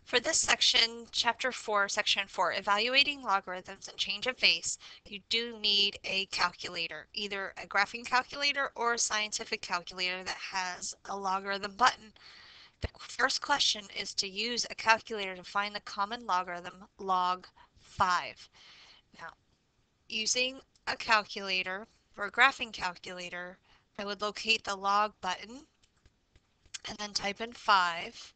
For this section, Chapter 4, Section 4, Evaluating Logarithms and Change of Base, you do need a calculator, either a graphing calculator or a scientific calculator that has a logarithm button. The first question is to use a calculator to find the common logarithm, log 5. Now, using a calculator or a graphing calculator, I would locate the log button and then type in 5.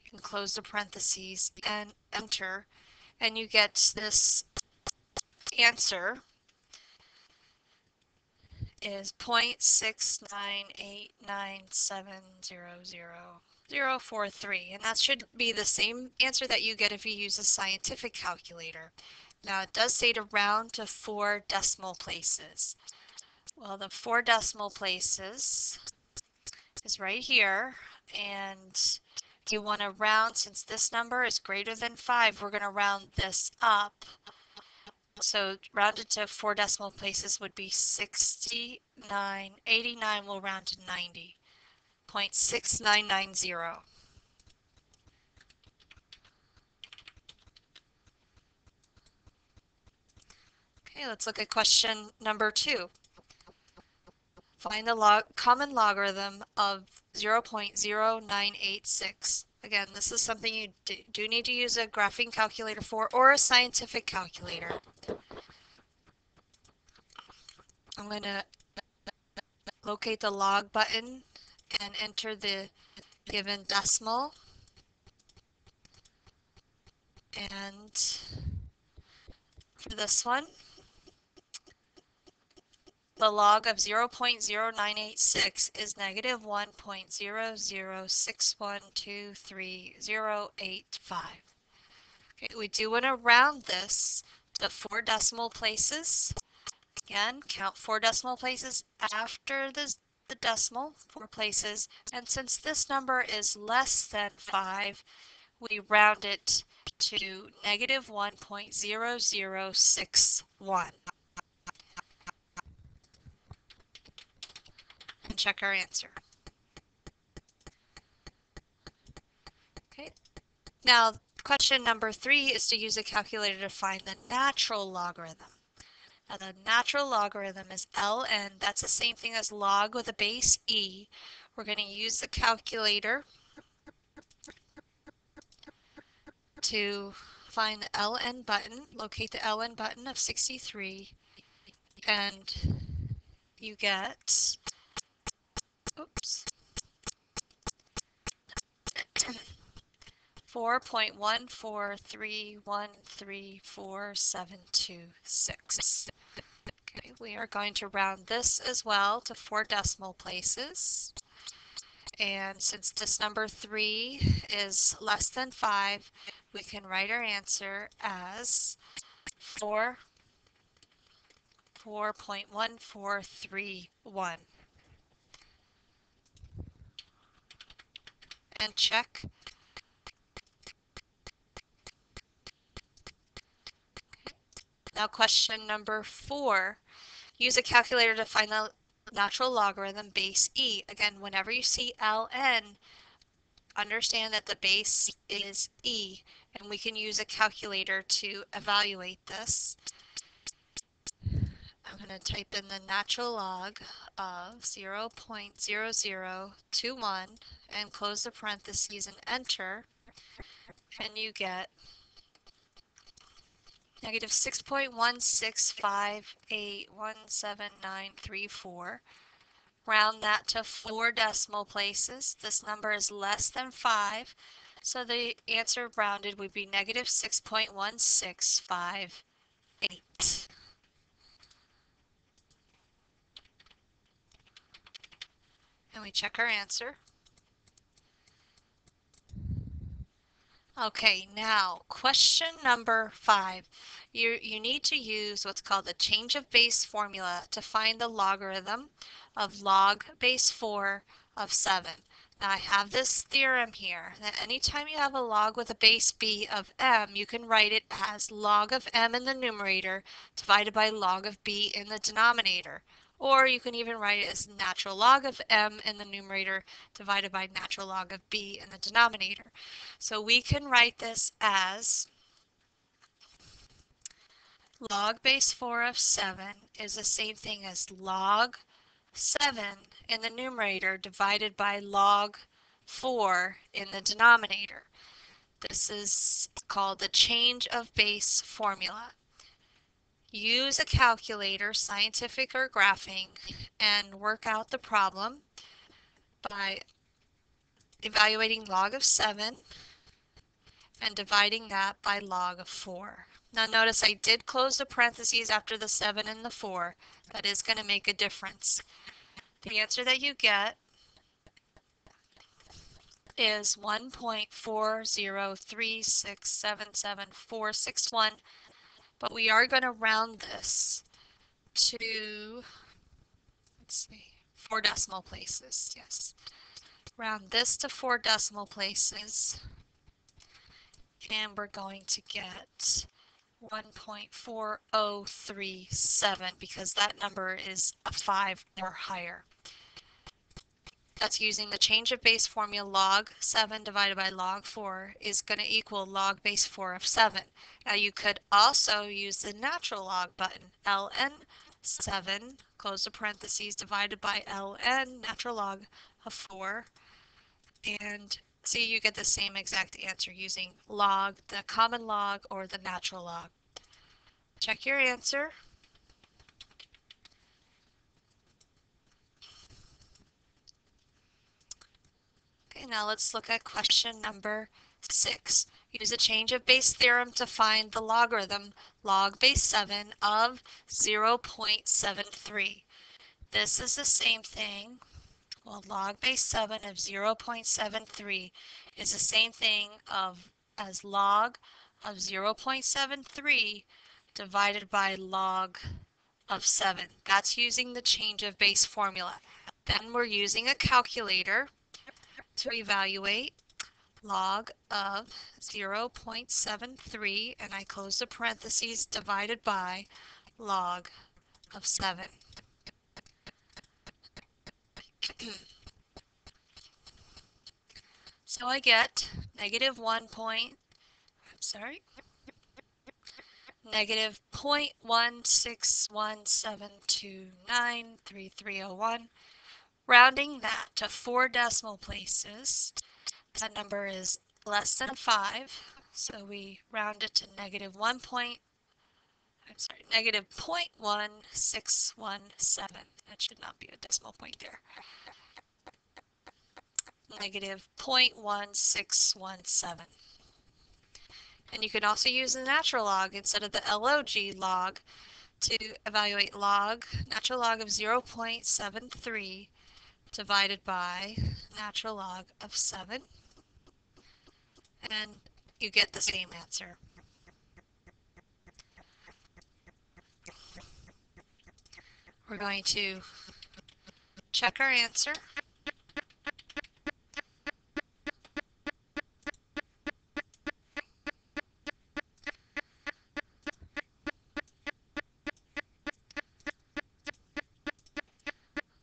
You can close the parentheses and enter, and you get this answer is 0.69897000043, and that should be the same answer that you get if you use a scientific calculator. Now it does say to round to 4 decimal places. Well, the 4 decimal places is right here, and you want to round, since this number is greater than 5, we're going to round this up. So rounded to 4 decimal places would be 69. 89 will round to 90. 0.6990. Okay, let's look at question number 2. Find the common logarithm of 0.0986. Again, this is something you do need to use a graphing calculator for, or a scientific calculator. I'm going to locate the log button and enter the given decimal. And for this one, the log of 0.0986 is negative 1.006123.085. Okay, we do want to round this to 4 decimal places. Again, count 4 decimal places after the decimal, 4 places. And since this number is less than 5, we round it to negative 1.0061. And check our answer. Okay. Now, question number 3 is to use a calculator to find the natural logarithm. Now, the natural logarithm is ln. That's the same thing as log with a base e. We're going to use the calculator to find the ln button, locate the ln button of 63, and you get, oops, 4.143134726. Okay, we are going to round this as well to 4 decimal places. And since this number 3 is less than 5, we can write our answer as 4.1431. And check. Now question number 4. Use a calculator to find the natural logarithm base e. Again, whenever you see ln, understand that the base is e, and we can use a calculator to evaluate this. I'm going to type in the natural log of 0.0021 and close the parentheses and enter, and you get negative 6.165817934. Round that to 4 decimal places. This number is less than 5, so the answer rounded would be negative 6.1658. And we check our answer. Okay, now question number 5. You need to use what's called the change of base formula to find the logarithm of log base 4 of 7. Now I have this theorem here that anytime you have a log with a base b of m, you can write it as log of m in the numerator divided by log of b in the denominator. Or you can even write it as natural log of m in the numerator divided by natural log of b in the denominator. So we can write this as log base 4 of 7 is the same thing as log 7 in the numerator divided by log 4 in the denominator. This is called the change of base formula. Use a calculator, scientific or graphing, and work out the problem by evaluating log of 7 and dividing that by log of 4. Now notice I did close the parentheses after the 7 and the 4. That is going to make a difference. The answer that you get is 1.403677461, but we are going to round this to, let's see, 4 decimal places. Yes. Round this to 4 decimal places, and we're going to get 1.4037 because that number is a 5 or higher. That's using the change of base formula. Log 7 divided by log 4 is going to equal log base 4 of 7. Now you could also use the natural log button. ln 7, close the parentheses, divided by ln natural log of 4. And see, you get the same exact answer using log, the common log, or the natural log. Check your answer. Okay, now let's look at question number 6. Use a change of base theorem to find the logarithm log base 7 of 0.73. This is the same thing. Well, log base 7 of 0.73 is the same thing as log of 0.73 divided by log of 7. That's using the change of base formula. Then we're using a calculator to evaluate log of 0.73, and I close the parentheses, divided by log of 7. So I get negative 0.1617293301. Rounding that to 4 decimal places, that number is less than 5, so we round it to negative 0.1617. That should not be a decimal point there. Negative 0.1617. And you can also use the natural log instead of the log log to evaluate natural log of 0.73 divided by natural log of 7, and you get the same answer. We're going to check our answer.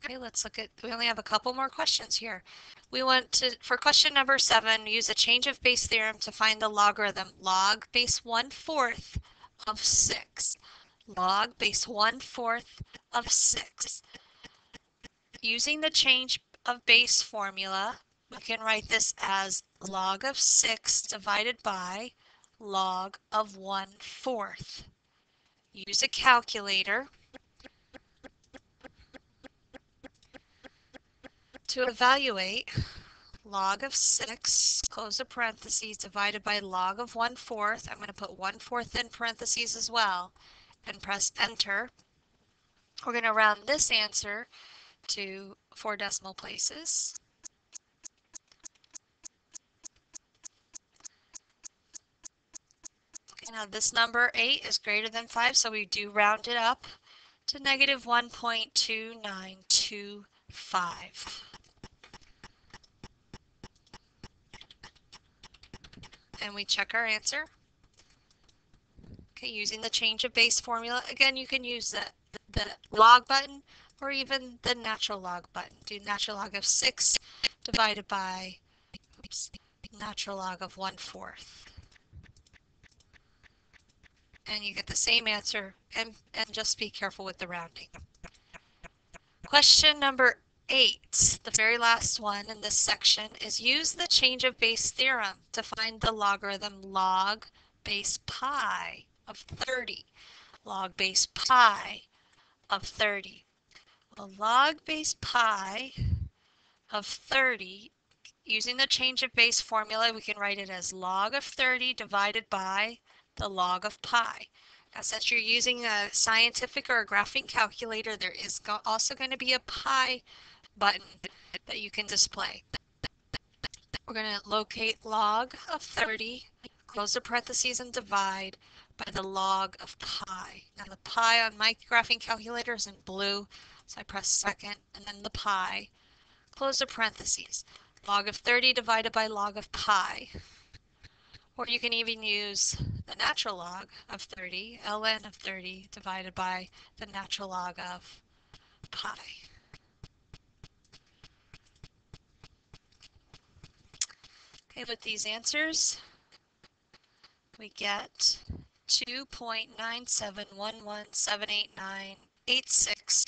Okay, let's look at, we only have a couple more questions here. We want to, for question number 7, use a change of base theorem to find the logarithm log base 1/4 of 6. Log base 1/4 of 6. Using the change of base formula, we can write this as log of 6 divided by log of 1/4. Use a calculator to evaluate log of 6, close the parentheses, divided by log of 1/4. I'm going to put 1/4 in parentheses as well, and press enter. We're going to round this answer to 4 decimal places. Okay, now this number 8 is greater than 5, so we do round it up to negative 1.2925. And we check our answer. Okay, using the change of base formula. Again, you can use the log button, or even the natural log button. Do natural log of 6 divided by, oops, natural log of 1/4. And you get the same answer, and just be careful with the rounding. Question number 8, the very last one in this section, is use the change of base theorem to find the logarithm log base pi of 30. Log base pi of 30. Well, log base pi of 30, using the change of base formula, we can write it as log of 30 divided by the log of pi. Now, since you're using a scientific or a graphing calculator, there is also going to be a pi button that you can display. We're going to locate log of 30, close the parentheses, and divide by the log of pi. Now, the pi on my graphing calculator is in blue, so I press second, and then the pi, close the parentheses. Log of 30 divided by log of pi. Or you can even use the natural log of 30, ln of 30, divided by the natural log of pi. Okay, with these answers, we get 2.971178986,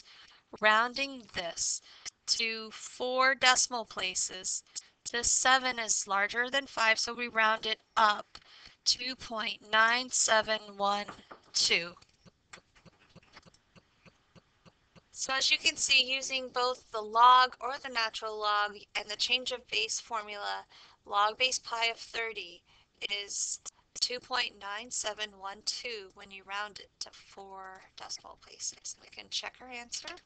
rounding this to 4 decimal places. This 7 is larger than 5, so we round it up, 2.9712. So as you can see, using both the log or the natural log and the change of base formula, log base pi of 30 is 2.9712 when you round it to 4 decimal places. We can check our answer.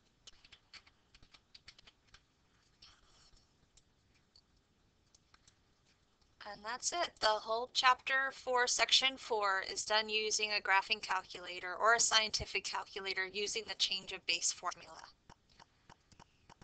And that's it. The whole chapter 4, section 4 is done using a graphing calculator or a scientific calculator using the change of base formula.